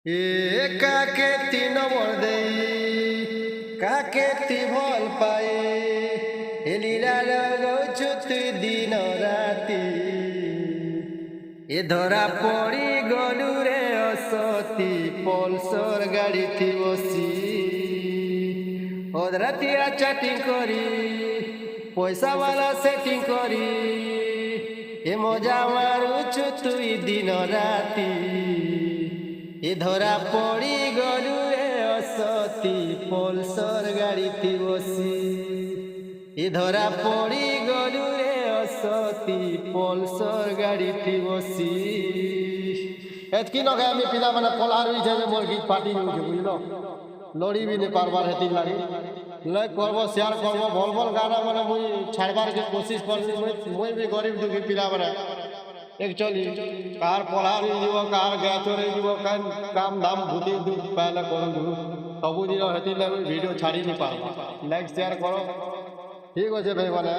এ কাকে তি নমর দেই কাকে তি ভাল পাই এলিরার রোজু তুই দিন রাতি এ ধরা পড়ি গলু রে অসতি পলসর গাড়িতে বসি অধরাতিয়া চাটিং করি পয়সাওয়ালা সেটিং করি এ মজা মারুছু তুই দিন রাতি এ ধরা পড়ি গলু রে অসতি পলসর গাড়িতে বসি এ ধরা পড়ি গলু রে অসতি পলসর গাড়িতে বসি এতকি নগায় আমি পিলা মানে পলার হইছে যে মোর গীত পার্টি নিউছে বুঝল লড়িবি নি পারবার হেতি লাগি লাইক করব শেয়ার করব ভল ভল গানা মানে মুই ছাড়বার के कोशिश करनी मुई भी गरीब दुखी पिला মানে एक्चुअली कार पढ़ार जीव कार गैचर जीव कान काम धाम भूति दुख पहले करूँ सबुदिन हेती भिडियो छाड़ी नहीं पार लाइक शेयर करो ठीक अच्छे भाई मैंने।